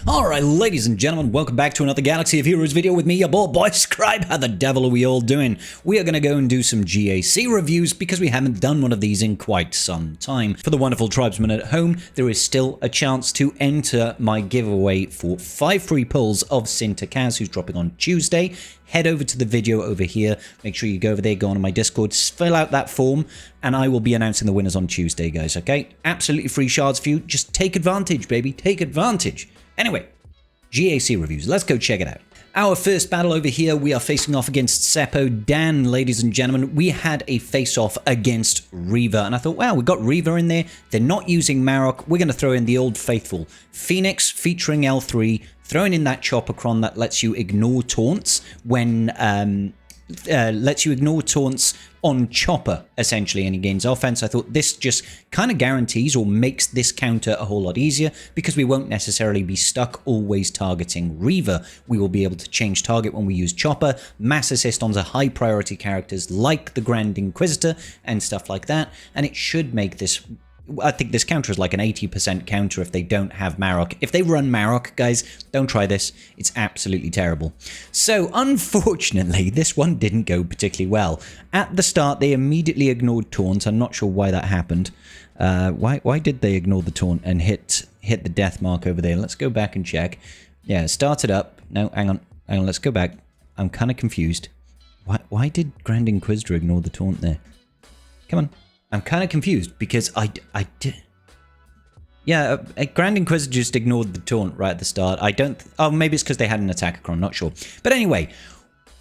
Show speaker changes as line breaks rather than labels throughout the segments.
Alright, ladies and gentlemen, welcome back to another Galaxy of Heroes video with me, your boy Scribe. How the devil are we all doing? We are going to go and do some GAC reviews because we haven't done one of these in quite some time. For the wonderful tribesmen at home, there is still a chance to enter my giveaway for 5 free pulls of Cinta Kaz, who's dropping on Tuesday. Head over to the video over here. Make sure you go over there, go on my Discord, fill out that form, and I will be announcing the winners on Tuesday, guys, okay? Absolutely free shards for you. Just take advantage, baby. Take advantage. Anyway, GAC reviews. Let's go check it out. Our first battle over here, we are facing off against Seppo Dan, ladies and gentlemen. We had a face-off against Reva, and I thought, wow, we got Reva in there. They're not using Marok. We're going to throw in the old faithful Pheonix featuring L3, throwing in that choppercron that lets you ignore taunts when on chopper, essentially, and he gains offense. I thought this just kind of guarantees or makes this counter a whole lot easier because we won't necessarily be stuck always targeting Reva. We will be able to change target when we use chopper, mass assist onto high priority characters like the Grand Inquisitor and stuff like that, and it should make this... I think this counter is like an 80% counter if they don't have Marok. If they run Marok, guys, don't try this. It's absolutely terrible. So, unfortunately, this one didn't go particularly well. At the start, they immediately ignored taunt. I'm not sure why that happened. Why did they ignore the taunt and hit the death mark over there? Let's go back and check. Yeah, started up. No, hang on, let's go back. I'm kind of confused. Why did Grand Inquisitor ignore the taunt there? Come on. I'm kind of confused because I did. Yeah, Grand Inquisitor just ignored the taunt right at the start. I don't... Oh, maybe it's because they had an attack-a-cron, not sure. But anyway,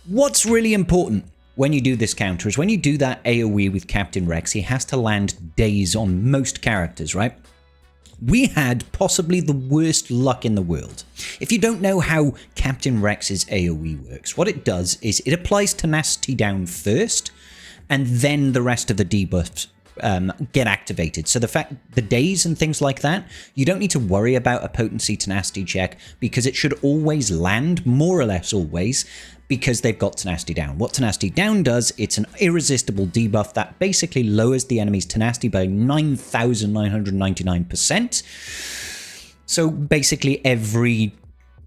what's really important when you do this counter is when you do that AoE with Captain Rex, he has to land daze on most characters, right? We had possibly the worst luck in the world. If you don't know how Captain Rex's AoE works, what it does is it applies tenacity down first, and then the rest of the debuffs get activated. So the days and things like that, you don't need to worry about a potency tenacity check because it should always land, more or less always, because they've got tenacity down. What tenacity down does, it's an irresistible debuff that basically lowers the enemy's tenacity by 9,999%. So basically every,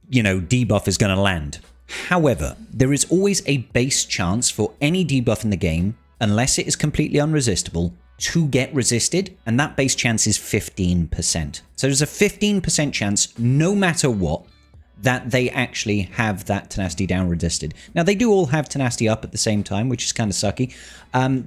debuff is going to land. However, there is always a base chance for any debuff in the game, unless it is completely unresistible, to get resisted, and that base chance is 15%. So there's a 15% chance, no matter what, that they actually have that tenacity down resisted. Now, they do all have tenacity up at the same time, which is kind of sucky.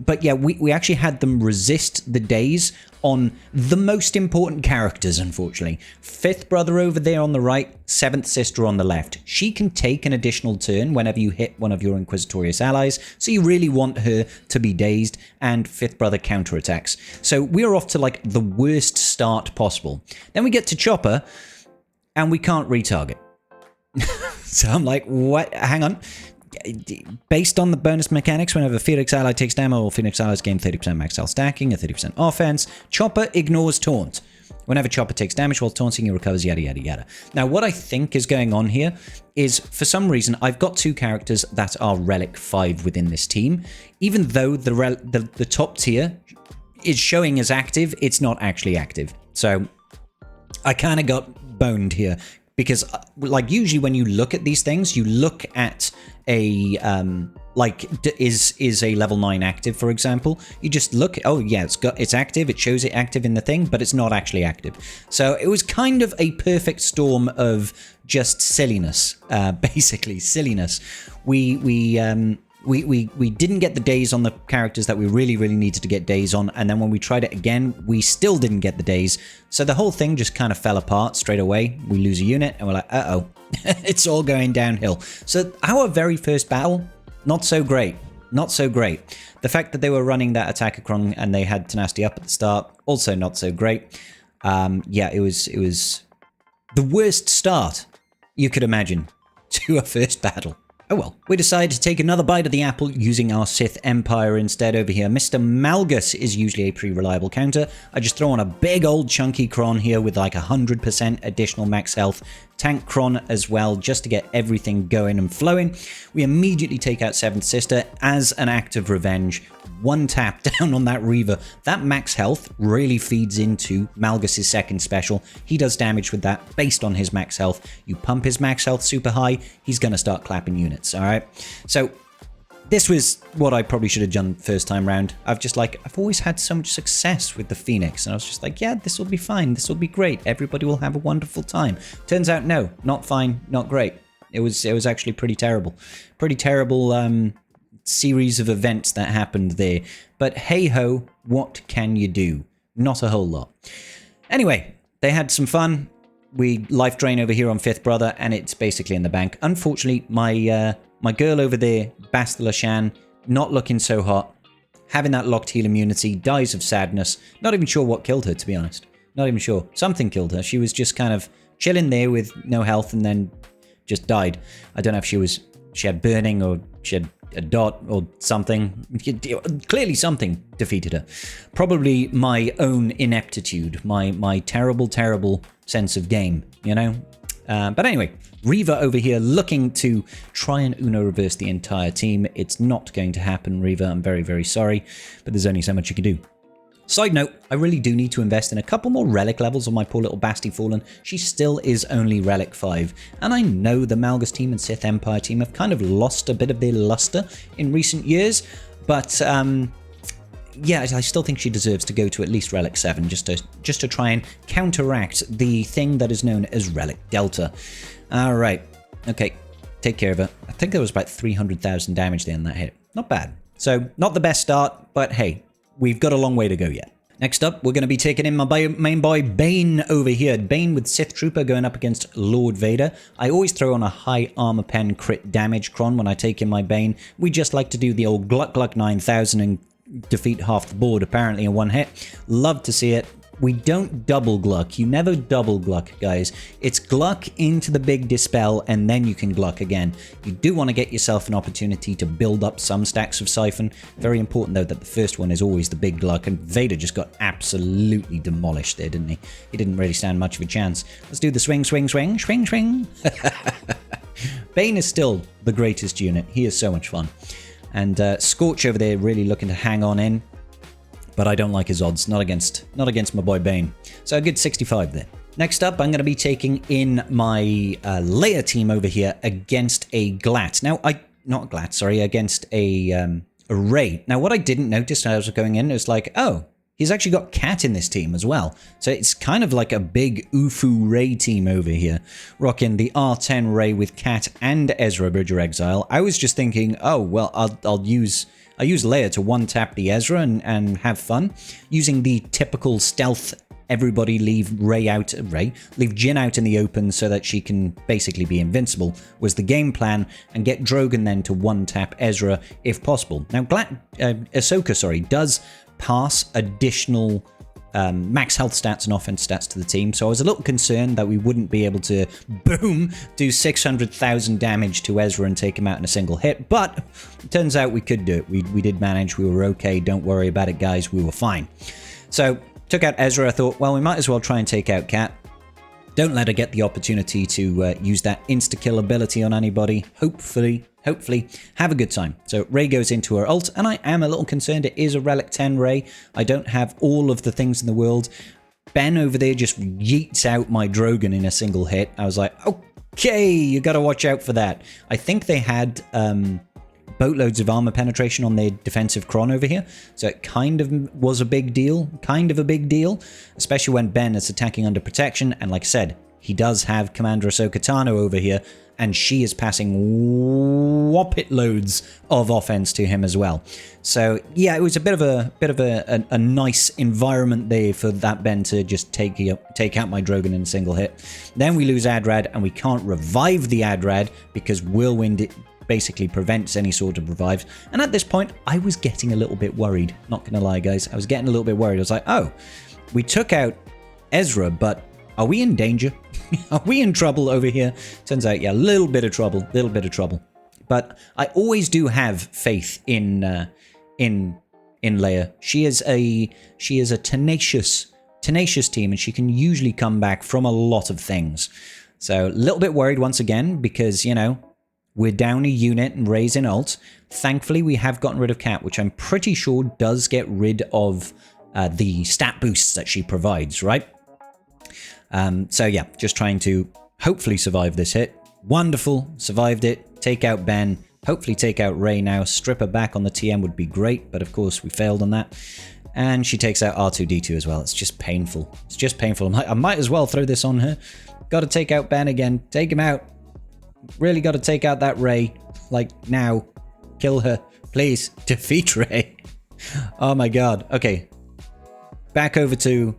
But yeah, we actually had them resist the daze on the most important characters, unfortunately. 5th brother over there on the right, 7th sister on the left. She can take an additional turn whenever you hit one of your Inquisitorious allies, so you really want her to be dazed, and 5th brother counterattacks. So we're off to like the worst start possible. Then we get to Chopper, and we can't retarget. So I'm like, what? Hang on. Based on the bonus mechanics, whenever Pheonix ally takes damage, all Pheonix allies gain 30% max health stacking, a 30% offense. Chopper ignores taunt. Whenever Chopper takes damage while taunting, he recovers, yada, yada, yada. Now, what I think is going on here is, for some reason, I've got 2 characters that are Relic 5 within this team. Even though the top tier is showing as active, it's not actually active. So I kind of got boned here. Because, like, usually when you look at these things, you look at a, is a level 9 active, for example. You just look, oh yeah, it's active, it shows it active in the thing, but it's not actually active. So it was kind of a perfect storm of just silliness, basically, silliness. We didn't get the days on the characters that we really, really needed to get days on, and then when we tried it again, we still didn't get the days. So the whole thing just kind of fell apart straight away. We lose a unit, and we're like, uh-oh, it's all going downhill. So our very first battle, not so great. Not so great. The fact that they were running that attack-a-cron and they had tenacity up at the start, also not so great. Yeah, it was the worst start you could imagine to a first battle. Oh well, we decided to take another bite of the apple using our Sith Empire instead over here. Mr. Malgus is usually a pretty reliable counter. I just throw on a big old chunky cron here with like 100% additional max health. tank Kron as well, just to get everything going and flowing. We immediately take out Seventh Sister as an act of revenge. One tap down on that Reva. That max health really feeds into Malgus' second special. He does damage with that based on his max health. You pump his max health super high, he's going to start clapping units, all right? So this was what I probably should have done first time round. I've always had so much success with the Pheonix, and I was just like, yeah, this will be fine. This will be great. Everybody will have a wonderful time. Turns out, no, not fine, not great. It was actually pretty terrible. Pretty terrible series of events that happened there. But hey-ho, what can you do? Not a whole lot. Anyway, they had some fun. We life drain over here on Fifth Brother, and it's basically in the bank. Unfortunately, my girl over there, Bastila Shan, not looking so hot. Having that locked heal immunity, dies of sadness. Not even sure what killed her, to be honest. Not even sure. Something killed her. She was just kind of chilling there with no health and then just died. I don't know if she had burning or she had a dot or something. Clearly something defeated her. Probably my own ineptitude, my terrible, terrible sense of game, you know? But anyway, Reva over here looking to try and Uno reverse the entire team. It's not going to happen, Reva. I'm very, very sorry, but there's only so much you can do. Side note, I really do need to invest in a couple more relic levels on my poor little Basti Fallen. She still is only relic 5. And I know the Malgus team and Sith Empire team have kind of lost a bit of their luster in recent years, but yeah, I still think she deserves to go to at least relic 7 just to try and counteract the thing that is known as relic Delta. All right, okay, take care of her. I think there was about 300,000 damage there in that hit. Not bad. So not the best start, but hey, we've got a long way to go yet. Next up, we're going to be taking in my main boy, Bane, over here. Bane with Sith Trooper going up against Lord Vader. I always throw on a high armor pen crit damage cron when I take in my Bane. We just like to do the old Gluck Gluck 9000 and defeat half the board, apparently, in one hit. Love to see it. We don't double Gluck. You never double Gluck, guys. It's Gluck into the big Dispel, and then you can Gluck again. You do want to get yourself an opportunity to build up some stacks of Siphon. Very important, though, that the first one is always the big Gluck, and Vader just got absolutely demolished there, didn't he? He didn't really stand much of a chance. Let's do the swing, swing, swing, swing, swing. Bane is still the greatest unit. He is so much fun. And Scorch over there really looking to hang on in. But I don't like his odds. Not against my boy Bane. So a good 65 there. Next up, I'm going to be taking in my Leia team over here against a Glat. Now, against a Rey. Now, what I didn't notice as I was going in, it was like, oh, he's actually got Cat in this team as well. So it's kind of like a big Ufu Rey team over here. Rocking the R10 Rey with Cat and Ezra Bridger Exile. I was just thinking, oh, well, I'll use Leia to one-tap the Ezra and have fun. Using the typical stealth, everybody leave Jyn out in the open so that she can basically be invincible, was the game plan, and get Drogon then to one-tap Ezra if possible. Now, Ahsoka, does pass additional max health stats and offense stats to the team, so I was a little concerned that we wouldn't be able to, boom, do 600,000 damage to Ezra and take him out in a single hit, but it turns out we could do it. We did manage, we were okay, don't worry about it, guys, we were fine. So, took out Ezra, I thought, well, we might as well try and take out Cat. Don't let her get the opportunity to use that insta-kill ability on anybody. Hopefully, have a good time. So Rey goes into her ult, and I am a little concerned. It is a Relic 10 Rey. I don't have all of the things in the world. Ben over there just yeets out my Drogon in a single hit. I was like, okay, you got to watch out for that. I think they had boatloads of armor penetration on their defensive Kron over here, so it kind of was a big deal, especially when Ben is attacking under protection, and like I said, he does have Commander Ahsoka Tano over here, and she is passing whoppit loads of offense to him as well. So yeah, it was a bit of a nice environment there for that Ben to just take out my Drogon in a single hit. Then we lose Adrad, and we can't revive the Adrad because Whirlwind basically prevents any sort of revives. And at this point, I was getting a little bit worried. Not gonna lie, guys, I was getting a little bit worried. I was like, oh, we took out Ezra, but are we in danger? Are we in trouble over here? Turns out, yeah, a little bit of trouble. But I always do have faith in Leia. She is a tenacious team, and she can usually come back from a lot of things. So a little bit worried once again because, you know, we're down a unit and raising ult. Thankfully, we have gotten rid of Cat, which I'm pretty sure does get rid of the stat boosts that she provides, right? So yeah, just trying to hopefully survive this hit. Wonderful, survived it. Take out Ben. Hopefully take out Rey now. Strip her back on the TM would be great, but of course we failed on that. And she takes out R2-D2 as well. It's just painful. It's just painful. I might as well throw this on her. Got to take out Ben again. Take him out. Really got to take out that Rey. Like, now. Kill her. Please. Defeat Rey. Oh my god. Okay. Back over to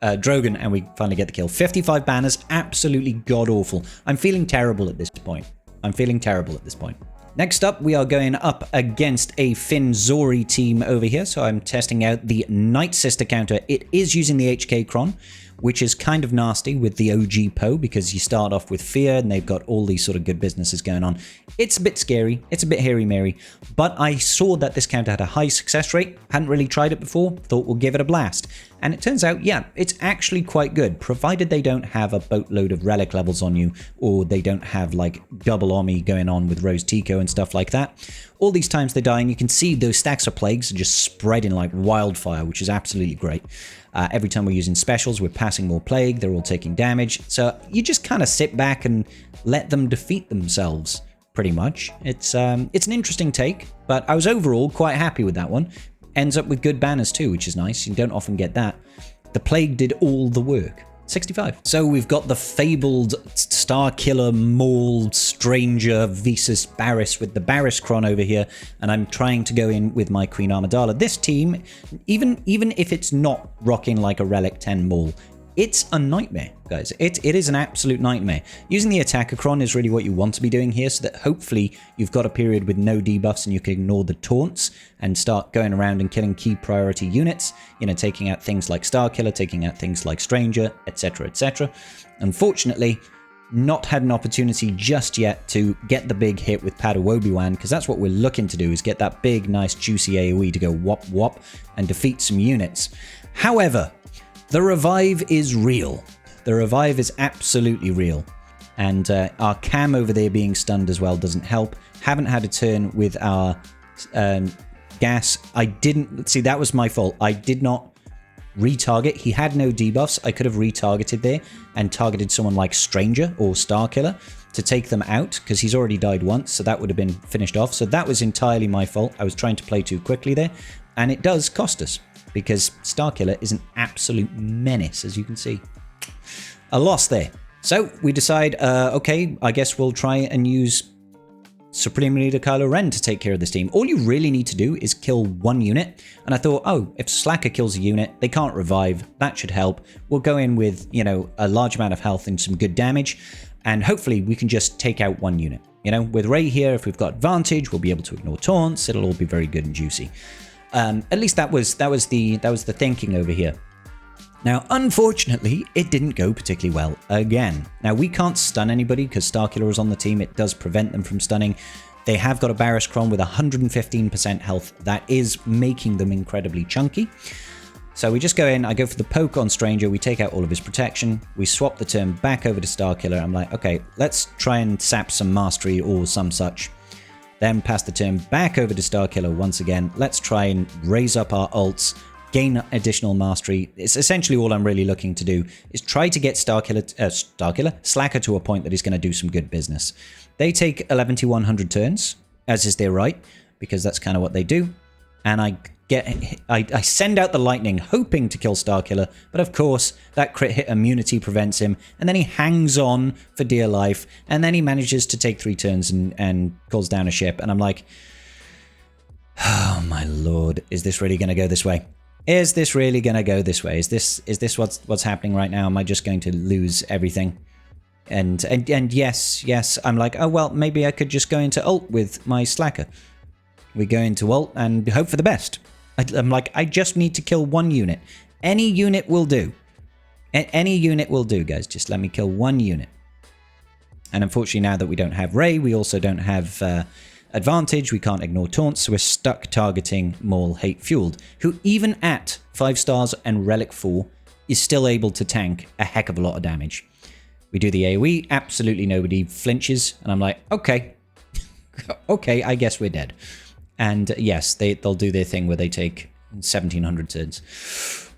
Drogon, and we finally get the kill. 55 banners. Absolutely god-awful. I'm feeling terrible at this point. I'm feeling terrible at this point. Next up, we are going up against a Finn Zorii team over here. So I'm testing out the Night Sister counter. It is using the HK Cron, which is kind of nasty with the OG Poe because you start off with fear and they've got all these sort of good businesses going on. It's a bit scary. It's a bit hairy-mary. But I saw that this counter had a high success rate. Hadn't really tried it before. Thought we'll give it a blast. And it turns out, yeah, it's actually quite good, provided they don't have a boatload of relic levels on you, or they don't have like double Omni going on with Rose Tico and stuff like that. All these times they die, and you can see those stacks of plagues are just spreading like wildfire, which is absolutely great. Every time we're using specials, we're passing more plague, they're all taking damage. So you just kind of sit back and let them defeat themselves, pretty much. It's an interesting take, but I was overall quite happy with that one. Ends up with good banners too, which is nice. You don't often get that. The plague did all the work. 65. So we've got the fabled Star Killer Maul Stranger Visas Barriss with the Barriss Cron over here, and I'm trying to go in with my Queen Amidala. This team, even if it's not rocking like a Relic 10 Maul, it's a nightmare, guys. It is an absolute nightmare. Using the Attacker Cron is really what you want to be doing here, so that hopefully you've got a period with no debuffs and you can ignore the taunts and start going around and killing key priority units, you know, taking out things like Starkiller, taking out things like Stranger, etc, etc. Unfortunately, not had an opportunity just yet to get the big hit with Padawan, because that's what we're looking to do, is get that big, nice, juicy AoE to go whop whop and defeat some units. However, the revive is real. The revive is absolutely real. And our cam over there being stunned as well doesn't help. Haven't had a turn with our gas. I didn't... See, that was my fault. I did not retarget. He had no debuffs. I could have retargeted there and targeted someone like Stranger or Starkiller to take them out, because he's already died once, so that would have been finished off. So that was entirely my fault. I was trying to play too quickly there, and it does cost us, because Starkiller is an absolute menace, as you can see. A loss there. So we decide, okay, I guess we'll try and use Supreme Leader Kylo Ren to take care of this team. All you really need to do is kill one unit. And I thought, oh, if Slacker kills a unit, they can't revive. That should help. We'll go in with, you know, a large amount of health and some good damage. And hopefully we can just take out one unit. You know, with Rey here, if we've got advantage, we'll be able to ignore taunts. It'll all be very good and juicy. At least that was the thinking over here. Now, unfortunately, it didn't go particularly well again. Now, we can't stun anybody because Starkiller is on the team. It does prevent them from stunning. They have got a Barriss Cron with 115% health. That is making them incredibly chunky. So we just go in. I go for the poke on Stranger. We take out all of his protection. We swap the turn back over to Starkiller. I'm like, okay, let's try and sap some mastery or some such. Then pass the turn back over to Starkiller once again. Let's try and raise up our ults, gain additional mastery. It's essentially all I'm really looking to do is try to get Slacker to a point that he's going to do some good business. They take 11 to 100 turns, as is their right, because that's kind of what they do. And I send out the lightning, hoping to kill Starkiller, but of course, that crit hit immunity prevents him, and then he hangs on for dear life, and then he manages to take 3 turns and calls down a ship, and I'm like, oh my lord, is this really going to go this way? Is this really going to go this way? Is this what's happening right now? Am I just going to lose everything? And yes, I'm like, oh well, maybe I could just go into ult with my Slacker. We go into ult and hope for the best. I'm like, I just need to kill one unit. Any unit will do. Any unit will do, guys. Just let me kill one unit. And unfortunately, now that we don't have Rey, we also don't have advantage. We can't ignore taunts, so we're stuck targeting Maul Hate Fueled, who even at 5 stars and Relic 4 is still able to tank a heck of a lot of damage. We do the AoE, absolutely nobody flinches, and I'm like, okay, okay, I guess we're dead. And yes, they'll do their thing where they take 1700 turns.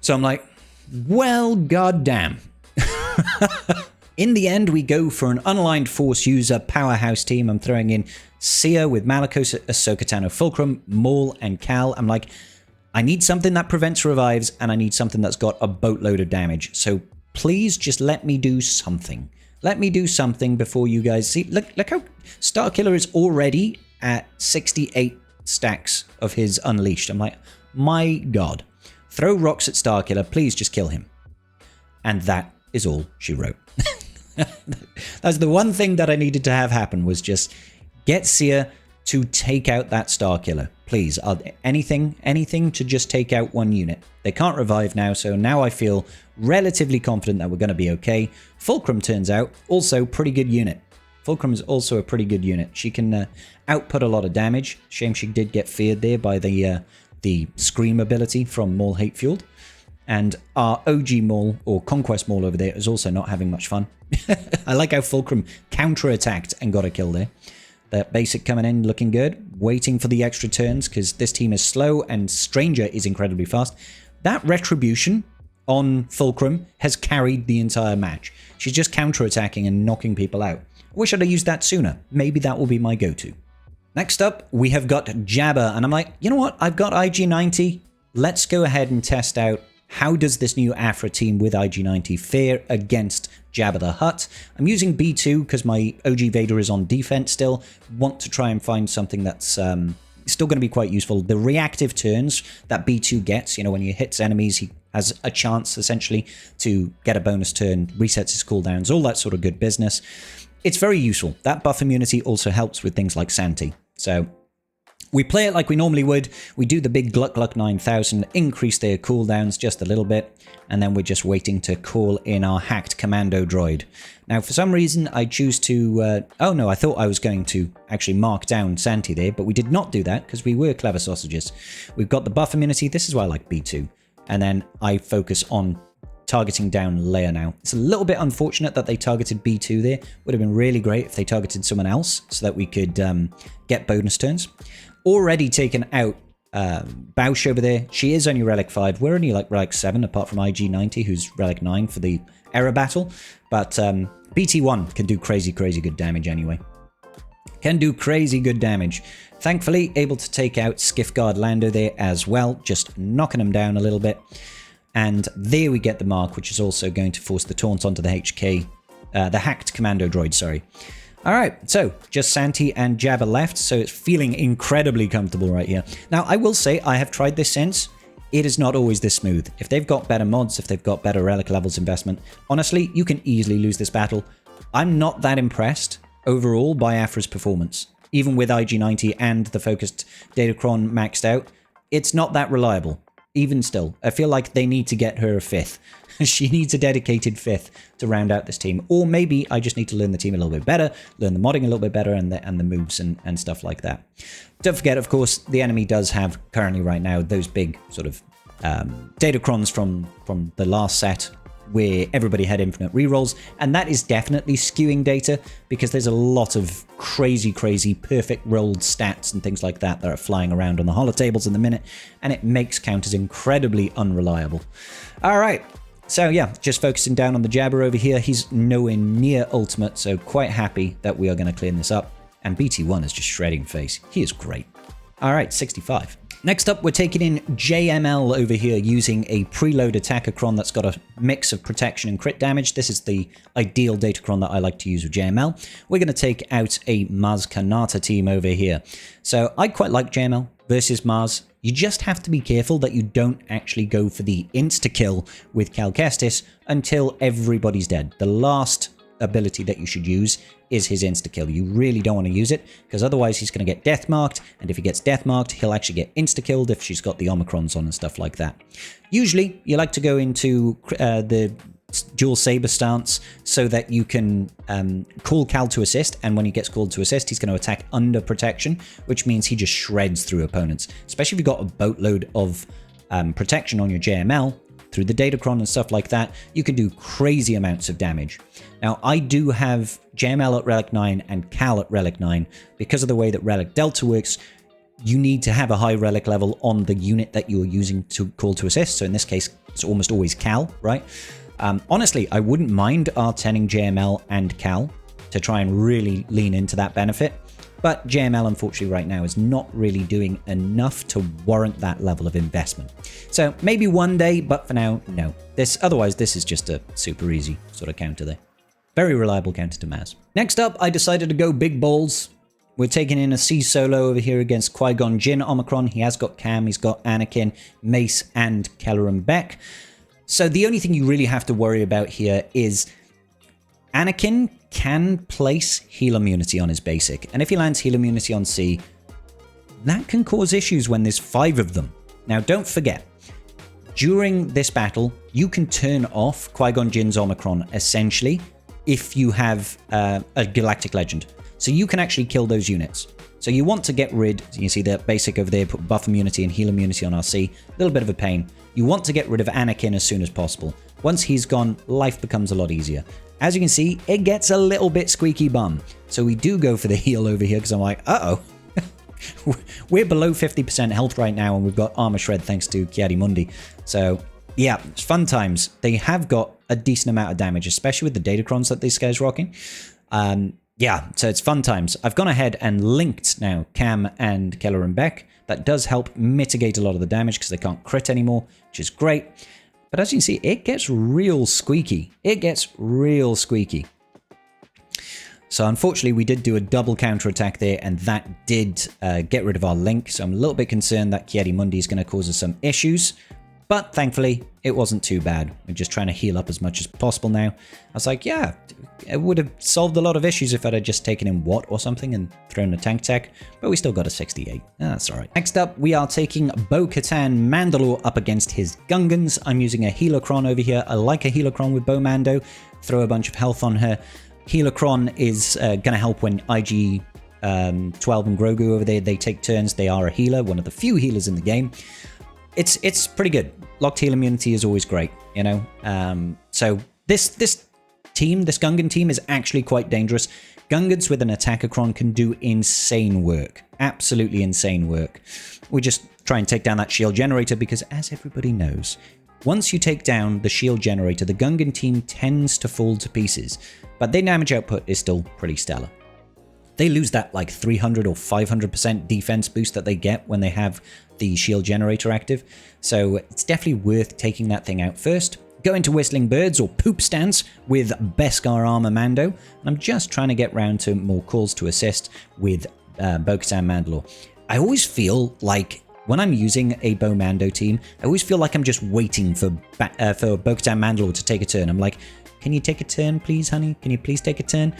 So I'm like, well, goddamn. In the end, we go for an unaligned Force user powerhouse team. I'm throwing in Cere with Malicos, Ahsoka Tano Fulcrum, Maul, and Cal. I'm like, I need something that prevents revives, and I need something that's got a boatload of damage. So please just let me do something. Let me do something before you guys see. Look how Starkiller is already at 68 stacks of his Unleashed. I'm like, my God. Throw rocks at Starkiller. Please just kill him. And that is all she wrote. That's the one thing that I needed to have happen, was just get Cere to take out that Starkiller. Please, anything to just take out one unit. They can't revive now, so now I feel relatively confident that we're going to be okay. Fulcrum turns out also pretty good unit. Fulcrum is also a pretty good unit. She can output a lot of damage. Shame she did get feared there by the Scream ability from Maul Hate Fueled. And our OG Maul, or Conquest Maul over there, is also not having much fun. I like how Fulcrum counter-attacked and got a kill there. That basic coming in looking good. Waiting for the extra turns, because this team is slow and Stranger is incredibly fast. That Retribution on Fulcrum has carried the entire match. She's just counter-attacking and knocking people out. I wish I'd have used that sooner. Maybe that will be my go-to. Next up, we have got Jabba. And I'm like, you know what? I've got IG-90. Let's go ahead and test out how does this new Aphra team with IG-90 fare against Jabba the Hutt. I'm using B2 because my OG Vader is on defense still. Want to try and find something that's still going to be quite useful. The reactive turns that B2 gets, you know, when he hits enemies, he has a chance essentially to get a bonus turn, resets his cooldowns, all that sort of good business. It's very useful. That buff immunity also helps with things like Santi. So we play it like we normally would. We do the big Gluck Gluck 9000, increase their cooldowns just a little bit, and then we're just waiting to call in our hacked commando droid. Now, for some reason, I choose to... oh no, I thought I was going to actually mark down Santi there, but we did not do that because we were clever sausages. We've got the buff immunity. This is why I like B2. And then I focus on targeting down Leia now. It's a little bit unfortunate that they targeted B2 there. Would have been really great if they targeted someone else so that we could get bonus turns. Already taken out Bausch over there. She is only Relic 5. We're only like Relic 7, apart from IG-90, who's Relic 9 for the Era battle. But BT1 can do crazy, crazy good damage anyway. Can do crazy good damage. Thankfully, able to take out Skiff Guard Lando there as well, just knocking him down a little bit. And there we get the mark, which is also going to force the taunt onto the HK, the hacked commando droid, sorry. All right, so just Santi and Jabba left, so it's feeling incredibly comfortable right here. Now, I will say I have tried this since. It is not always this smooth. If they've got better mods, if they've got better relic levels investment, honestly, you can easily lose this battle. I'm not that impressed overall by Aphra's performance. Even with IG-90 and the focused Datacron maxed out, it's not that reliable. Even still, I feel like they need to get her a 5th. She needs a dedicated 5th to round out this team. Or maybe I just need to learn the team a little bit better, learn the modding a little bit better, and the moves and stuff like that. Don't forget, of course, the enemy does have currently right now those big sort of Datacrons from the last set where everybody had infinite rerolls, and that is definitely skewing data because there's a lot of crazy, crazy perfect rolled stats and things like that that are flying around on the holotables in the minute, and it makes counters incredibly unreliable. All right, so yeah, just focusing down on the Jabba over here. He's nowhere near ultimate, so quite happy that we are going to clean this up. And BT1 is just shredding face. He is great. All right, 65. Next up, we're taking in JML over here using a preload Attackacron that's got a mix of protection and crit damage. This is the ideal Datacron that I like to use with JML. We're going to take out a Maz Kanata team over here. So I quite like JML versus Maz. You just have to be careful that you don't actually go for the insta-kill with Cal Kestis until everybody's dead. The last ability that you should use is his insta-kill. You really don't want to use it, because otherwise he's going to get death-marked, and if he gets death-marked, he'll actually get insta-killed if she's got the Omicrons on and stuff like that. Usually, you like to go into the dual saber stance so that you can call Cal to assist, and when he gets called to assist, he's going to attack under protection, which means he just shreds through opponents. Especially if you've got a boatload of protection on your JML, through the Datacron and stuff like that, you can do crazy amounts of damage. Now, I do have JML at Relic 9 and Cal at Relic 9. Because of the way that Relic Delta works, you need to have a high relic level on the unit that you're using to call to assist. So in this case, it's almost always Cal, right? Honestly, I wouldn't mind R10ing JML and Cal to try and really lean into that benefit. But JML, unfortunately, right now is not really doing enough to warrant that level of investment. So maybe one day, but for now, no. Otherwise, this is just a super easy sort of counter there. Very reliable counter to Maz. Next up, I decided to go big balls. We're taking in a C solo over here against Qui-Gon Jinn Omicron. He has got Cam, he's got Anakin, Mace, and Kelleran Beck. So the only thing you really have to worry about here is Anakin can place heal immunity on his basic, and if he lands heal immunity on C, that can cause issues when there's 5 of them. Now, don't forget, during this battle, you can turn off Qui-Gon Jinn's Omicron, essentially, if you have a Galactic Legend. So you can actually kill those units. So you want to get rid, you see the basic over there, put buff immunity and heal immunity on RC, a little bit of a pain. You want to get rid of Anakin as soon as possible. Once he's gone, life becomes a lot easier. As you can see, it gets a little bit squeaky bum. So we do go for the heal over here because I'm like, uh-oh. We're below 50% health right now and we've got armor shred thanks to Ki-Adi-Mundi. So yeah, it's fun times. They have got a decent amount of damage, especially with the Datacrons that this guy's rocking. Yeah, so it's fun times. I've gone ahead and linked now Cam and Kelleran Beck. That does help mitigate a lot of the damage because they can't crit anymore, which is great. But as you can see, it gets real squeaky. It gets real squeaky. So unfortunately, we did do a double counterattack there, and that did get rid of our link. So I'm a little bit concerned that Ki-Adi-Mundi is going to cause us some issues. But thankfully, it wasn't too bad. We're just trying to heal up as much as possible now. I was like, yeah, it would have solved a lot of issues if I'd have just taken in Watt or something and thrown a tank tech. But we still got a 68. That's all right. Next up, we are taking Bo-Katan Mandalore up against his Gungans. I'm using a Helocron over here. I like a Helocron with Bo Mando. Throw a bunch of health on her. Helocron is going to help when IG 12 and Grogu over there, they take turns. They are a healer, one of the few healers in the game. It's pretty good. Locked heal immunity is always great, you know. So this team, this Gungan team, is actually quite dangerous. Gungans with an Attackacron can do insane work, absolutely insane work. We just try and take down that shield generator because, as everybody knows, once you take down the shield generator, the Gungan team tends to fall to pieces, but their damage output is still pretty stellar. They lose that like 300 or 500% defense boost that they get when they have the shield generator active. So it's definitely worth taking that thing out first. Go into Whistling Birds or Poop Stance with Beskar Armor Mando. And I'm just trying to get round to more calls to assist with Bo-Katan Mandalore. I always feel like when I'm using a Bo Mando team, I always feel like I'm just waiting for Bo-Katan Mandalore to take a turn. I'm like, can you take a turn, please, honey? Can you please take a turn?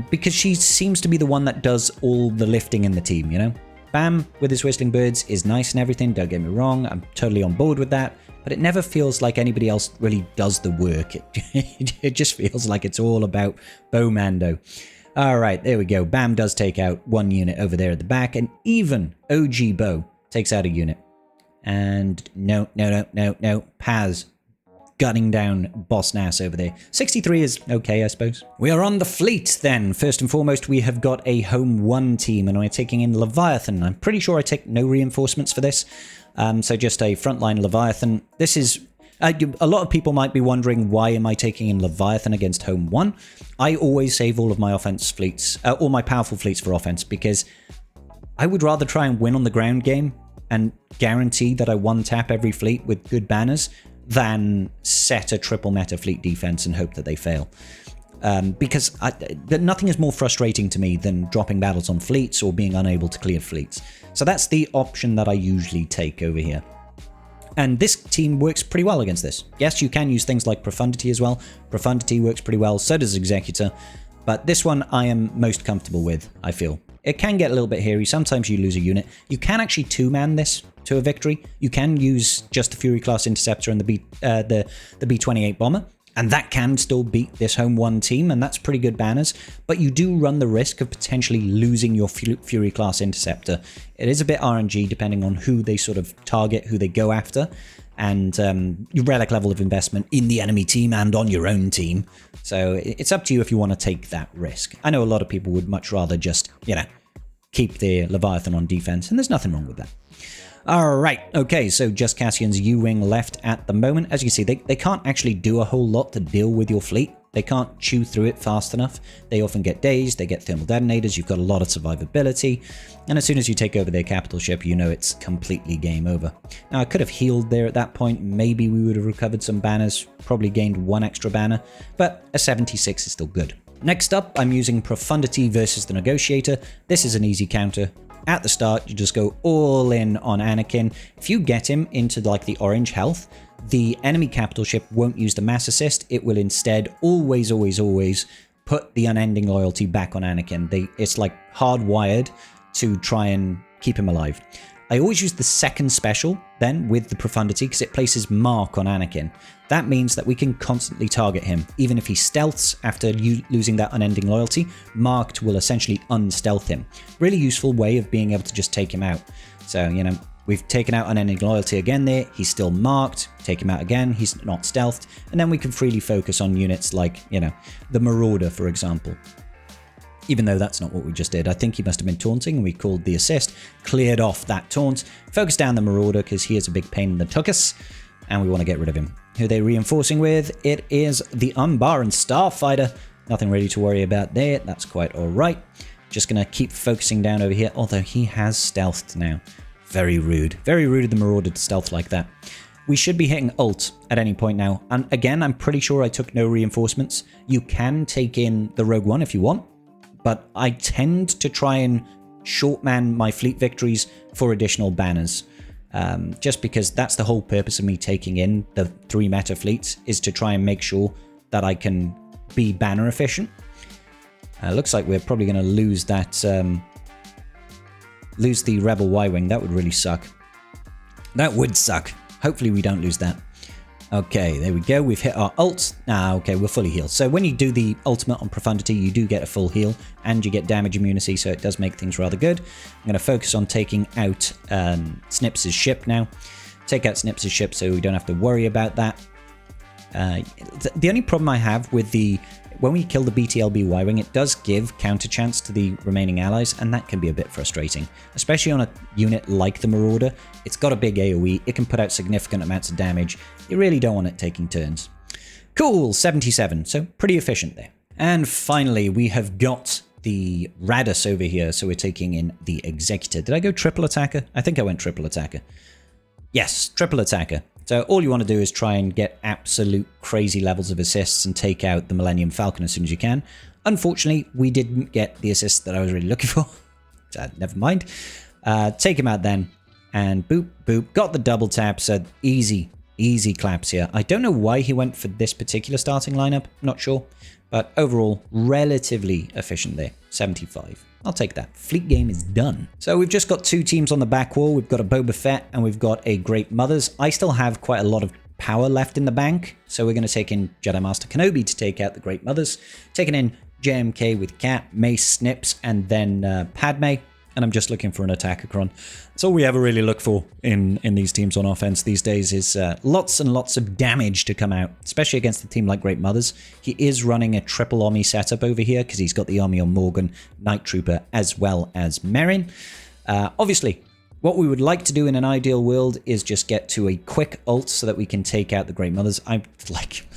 Because she seems to be the one that does all the lifting in the team, you know? Bam, with his Whistling Birds, is nice and everything, don't get me wrong, I'm totally on board with that, but it never feels like anybody else really does the work. It just feels like it's all about Bo Mando. Alright, there we go. Bam does take out one unit over there at the back, and even OG Bo takes out a unit. And no, Paz gunning down Boss Nass over there. 63 is okay, I suppose. We are on the fleet then. First and foremost, we have got a Home 1 team, and we're taking in Leviathan. I'm pretty sure I take no reinforcements for this. So just a frontline Leviathan. This is... a lot of people might be wondering, why am I taking in Leviathan against Home 1? I always save all of my offense fleets, all my powerful fleets for offense, because I would rather try and win on the ground game and guarantee that I one-tap every fleet with good banners than set a triple meta fleet defense and hope that they fail. Because nothing is more frustrating to me than dropping battles on fleets or being unable to clear fleets. So that's the option that I usually take over here. And this team works pretty well against this. Yes, you can use things like Profundity as well. Profundity works pretty well, so does Executor. But this one I am most comfortable with, I feel. It can get a little bit hairy. Sometimes you lose a unit. You can actually two-man this to a victory. You can use just the Fury class Interceptor and the B-28 bomber, and that can still beat this Home 1 team, and that's pretty good banners. But you do run the risk of potentially losing your Fury class Interceptor. It is a bit RNG depending on who they sort of target, who they go after. and your relic level of investment in the enemy team and on your own team. So it's up to you if you want to take that risk. I know a lot of people would much rather just, keep the Leviathan on defense, and there's nothing wrong with that. All right, okay, so just Cassian's U-Wing left at the moment. As you can see, they can't actually do a whole lot to deal with your fleet. They can't chew through it fast enough. They often get dazed, they get thermal detonators, you've got a lot of survivability, and as soon as you take over their capital ship, you know it's completely game over. Now, I could have healed there at that point. Maybe we would have recovered some banners, probably gained one extra banner, but a 76 is still good. Next up, I'm using Profundity versus the Negotiator. This is an easy counter. At the start, you just go all in on Anakin. If you get him into like the orange health, the enemy capital ship won't use the mass assist. It will instead always put the unending loyalty back on Anakin. It's like hardwired to try and keep him alive. I always use the second special then with the Profundity because it places Mark on Anakin. That means that we can constantly target him. Even if he stealths after losing that unending loyalty, Marked will essentially unstealth him. Really useful way of being able to just take him out. So, we've taken out unending loyalty again there. He's still marked. Take him out again. He's not stealthed. And then we can freely focus on units like, the Marauder, for example. Even though that's not what we just did. I think he must have been taunting, and we called the assist, cleared off that taunt, focused down the Marauder because he is a big pain in the tuchus, and we want to get rid of him. Who are they reinforcing with? It is the Umbaran Starfighter. Nothing really to worry about there. That's quite all right. Just going to keep focusing down over here, although he has stealthed now. Very rude. Very rude of the Marauder to stealth like that. We should be hitting ult at any point now. And again, I'm pretty sure I took no reinforcements. You can take in the Rogue One if you want, but I tend to try and shortman my fleet victories for additional banners. Just because that's the whole purpose of me taking in the 3 meta fleets, is to try and make sure that I can be banner efficient. Looks like we're probably going to lose that, lose the Rebel Y-Wing. That would really suck. That would suck. Hopefully we don't lose that. Okay, there we go. We've hit our ult. Okay, we're fully healed. So when you do the ultimate on Profundity, you do get a full heal and you get damage immunity, so it does make things rather good. I'm going to focus on taking out Snips' ship now. Take out Snips' ship so we don't have to worry about that. The only problem I have with when we kill the BTLB Y-Wing, it does give counter chance to the remaining allies, and that can be a bit frustrating, especially on a unit like the Marauder. It's got a big AoE, it can put out significant amounts of damage. You really don't want it taking turns. Cool, 77, so pretty efficient there. And finally, we have got the Raddus over here, so we're taking in the Executor. Did I go triple attacker? I think I went triple attacker. Yes, triple attacker. So all you want to do is try and get absolute crazy levels of assists and take out the Millennium Falcon as soon as you can. Unfortunately, we didn't get the assist that I was really looking for. Never mind. Take him out then. And boop, boop. Got the double tap. So easy claps here. I don't know why he went for this particular starting lineup. Not sure. But overall, relatively efficient there. 75. I'll take that. Fleet game is done. So we've just got 2 teams on the back wall. We've got a Boba Fett and we've got a Great Mothers. I still have quite a lot of power left in the bank. So we're going to take in Jedi Master Kenobi to take out the Great Mothers. Taking in JMK with Cat, Mace, Snips, and then Padme. And I'm just looking for an Attackacron. That's all we ever really look for in these teams on offense these days, is lots and lots of damage to come out, especially against a team like Great Mothers. He is running a triple Omni setup over here because he's got the Omni on Morgan, Night Trooper, as well as Merrin. Obviously, what we would like to do in an ideal world is just get to a quick ult so that we can take out the Great Mothers. I'm like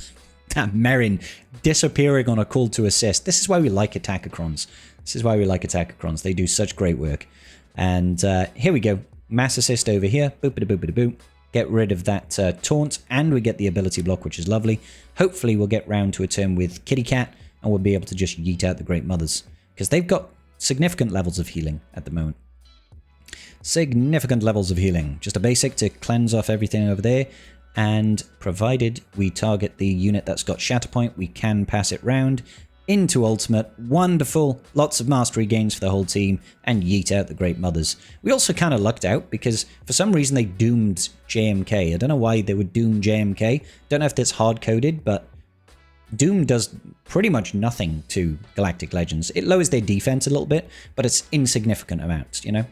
that Merrin disappearing on a call to assist. This is why we like Attackacrons. This is why we like Attackacrons. They do such great work. And here we go. Mass assist over here. Boop-a-da-boop-a-da-boop. Get rid of that taunt. And we get the ability block, which is lovely. Hopefully we'll get round to a turn with Kitty Cat. And we'll be able to just yeet out the Great Mothers. Because they've got significant levels of healing at the moment. Significant levels of healing. Just a basic to cleanse off everything over there. And provided we target the unit that's got Shatterpoint, we can pass it round into ultimate. Wonderful. Lots of mastery gains for the whole team, and yeet out the Great Mothers. We also kind of lucked out because for some reason they doomed JMK. I don't know why they would doom JMK. Don't know if that's hard-coded, but Doom does pretty much nothing to Galactic Legends. It lowers their defense a little bit, but it's insignificant amounts, you know?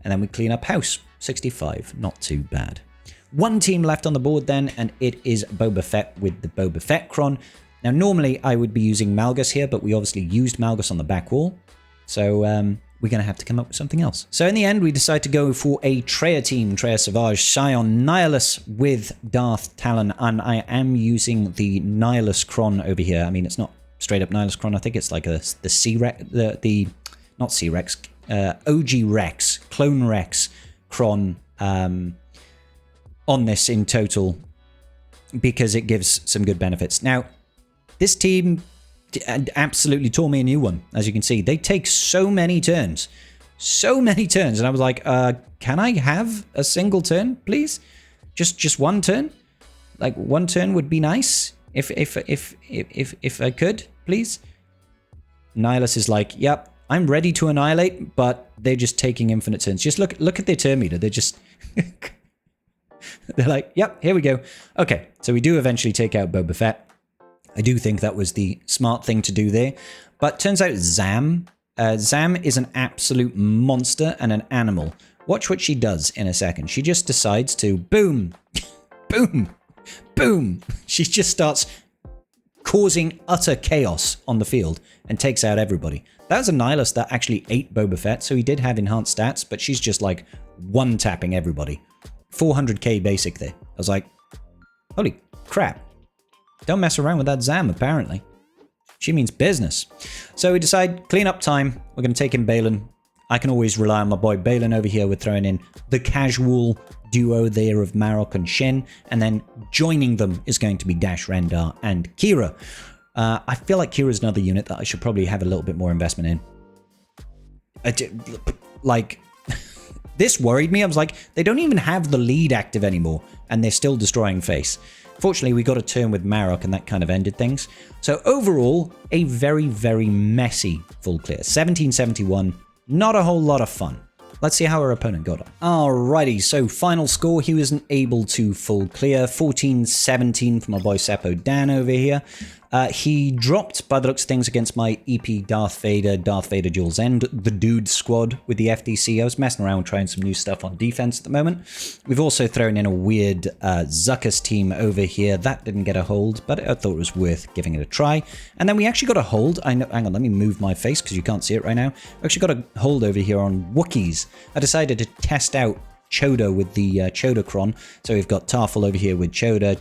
And then we clean up house. 65. Not too bad. One team left on the board then, and it is Boba Fett with the Boba Fett Cron. Now, normally I would be using Malgus here, but we obviously used Malgus on the back wall. So we're going to have to come up with something else. So in the end, we decide to go for a Traya team, Traya Savage, Scion, Nihilus with Darth Talon, and I am using the Nihilus Cron over here. I mean, it's not straight up Nihilus Cron. I think it's like the C-Rex, not C-Rex, OG Rex, Clone Rex Cron on this in total, because it gives some good benefits. Now, this team absolutely tore me a new one. As you can see, they take so many turns, and I was like, can I have a single turn, please? Just one turn. Like, one turn would be nice if I could, please. Nihilus is like, yep, I'm ready to annihilate, but they're just taking infinite turns. Just look at their turn meter. They're just they're like, yep, here we go. Okay, so we do eventually take out Boba Fett. I do think that was the smart thing to do there. But turns out Zam is an absolute monster and an animal. Watch what she does in a second. She just decides to boom, boom, boom. She just starts causing utter chaos on the field and takes out everybody. That was a Nihilus that actually ate Boba Fett, so he did have enhanced stats, but she's just like one-tapping everybody. 400k basic there. I was like, holy crap. Don't mess around with that Zam, apparently. She means business. So we decide, clean up time. We're going to take in Baylan. I can always rely on my boy Baylan over here. We're throwing in the casual duo there of Marok and Shin. And then joining them is going to be Dash Rendar and Cere. I feel like Kira's another unit that I should probably have a little bit more investment in. Like, this worried me. I was like, they don't even have the lead active anymore, and they're still destroying face. Fortunately, we got a turn with Marok, and that kind of ended things. So overall, a very, very messy full clear. 1771, not a whole lot of fun. Let's see how our opponent got on. Alrighty, so final score, he wasn't able to full clear. 14-17 for my boy Seppo Dan over here. He dropped, by the looks of things, against my EP Darth Vader Duel's End, the Dude squad with the FDC. I was messing around trying some new stuff on defense at the moment. We've also thrown in a weird Zuckus team over here. That didn't get a hold, but I thought it was worth giving it a try. And then we actually got a hold. Hang on, let me move my face because you can't see it right now. We actually got a hold over here on Wookiees. I decided to test out Choda with the Chodacron. So we've got Tarful over here with Choda,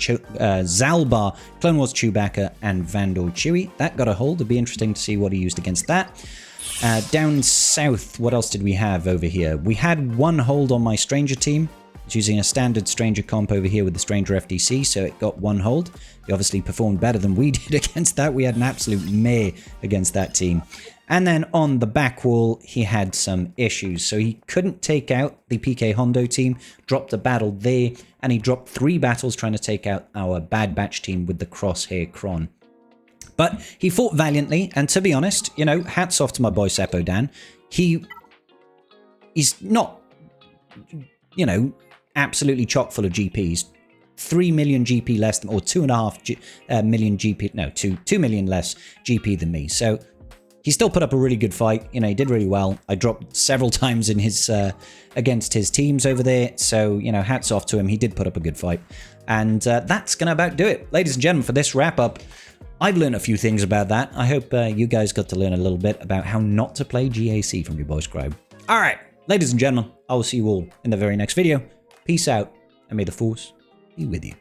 Zalbar, Clone Wars Chewbacca, and Vandor Chewie. That got a hold. It'd be interesting to see what he used against that. Down south, what else did we have over here? We had one hold on my Stranger team. It's using a standard Stranger comp over here with the Stranger FDC, so it got one hold. He obviously performed better than we did against that. We had an absolute mare against that team. And then on the back wall, he had some issues. So he couldn't take out the PK Hondo team, dropped a battle there, and he dropped 3 battles trying to take out our Bad Batch team with the Crosshair Cron. But he fought valiantly, and to be honest, you know, hats off to my boy Seppo Dan. He's not, you know, absolutely chock full of GPs. 3 million GP less than, or 2.5 million GP, no, 2 million less GP than me. So he still put up a really good fight. You know, he did really well. I dropped several times in his against his teams over there. So, you know, hats off to him. He did put up a good fight. And that's going to about do it. Ladies and gentlemen, for this wrap up, I've learned a few things about that. I hope you guys got to learn a little bit about how not to play GAC from your boy Scribe. All right, ladies and gentlemen, I will see you all in the very next video. Peace out, and may the Force be with you.